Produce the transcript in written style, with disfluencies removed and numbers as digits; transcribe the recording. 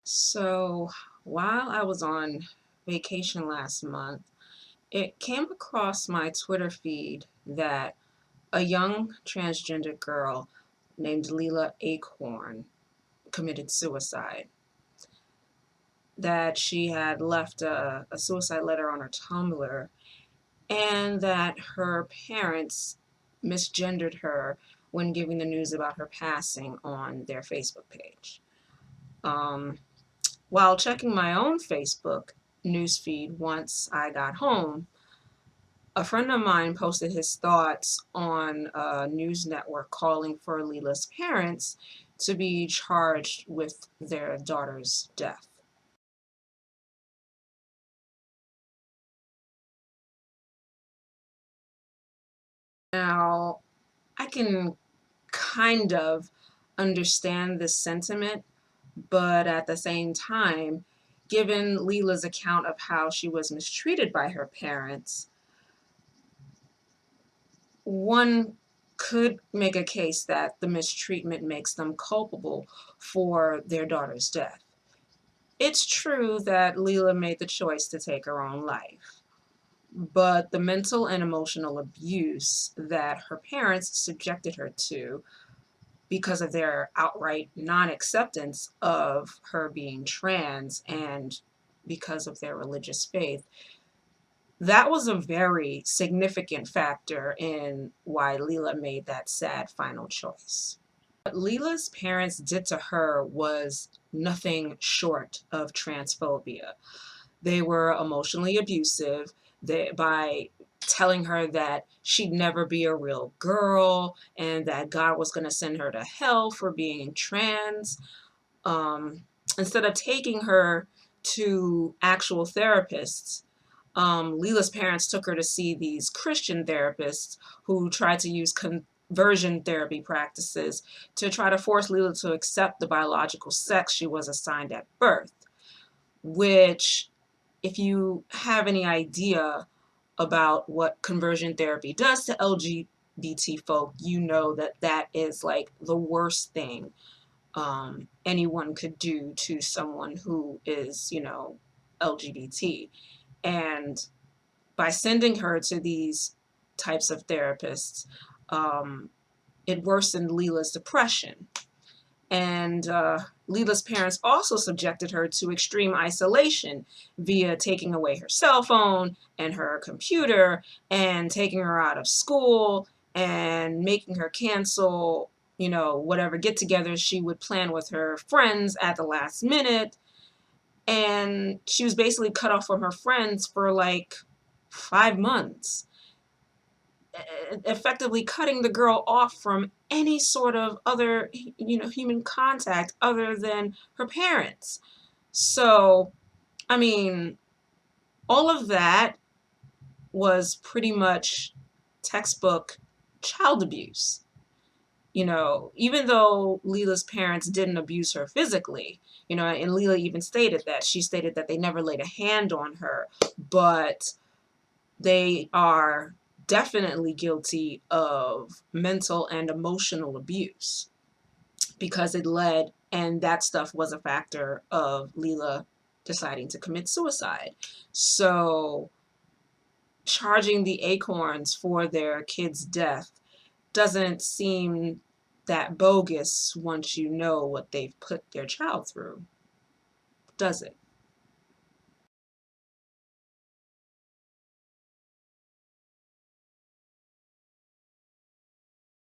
So while I was on vacation last month, it came across my Twitter feed that a young transgender girl named Leelah Alcorn committed suicide. That she had left a suicide letter on her Tumblr, and that her parents misgendered her when giving the news about her passing on their Facebook page. Um, While checking my own Facebook newsfeed once I got home, a friend of mine posted his thoughts on a news network calling for Leelah's parents to be charged with their daughter's death. Now, I can kind of understand this sentiment, but at the same time, given Leelah's account of how she was mistreated by her parents, one could make a case that the mistreatment makes them culpable for their daughter's death. It's true that Leelah made the choice to take her own life, but the mental and emotional abuse that her parents subjected her to because of their outright non-acceptance of her being trans and because of their religious faith, that was a very significant factor in why Leelah made that sad final choice. What Leelah's parents did to her was nothing short of transphobia. They were emotionally abusive by telling her that she'd never be a real girl and that God was going to send her to hell for being trans. Um, Instead of taking her to actual therapists, Leelah's parents took her to see these Christian therapists who tried to use conversion therapy practices to try to force Leelah to accept the biological sex she was assigned at birth, which, if you have any idea about what conversion therapy does to LGBT folk, you know that that is like the worst thing anyone could do to someone who is, LGBT. And by sending her to these types of therapists, um, it worsened Leelah's depression. And Leelah's parents also subjected her to extreme isolation via taking away her cell phone and her computer and taking her out of school and making her cancel, whatever get-togethers she would plan with her friends at the last minute. And she was basically cut off from her friends for like 5 months, effectively cutting the girl off from any sort of other, human contact other than her parents. So, I mean, all of that was pretty much textbook child abuse. Even though Leelah's parents didn't abuse her physically, and Leelah even stated that they never laid a hand on her, but they are definitely guilty of mental and emotional abuse because and that stuff was a factor of Leelah deciding to commit suicide. So charging the Acorns for their kid's death doesn't seem that bogus once you know what they've put their child through, does it?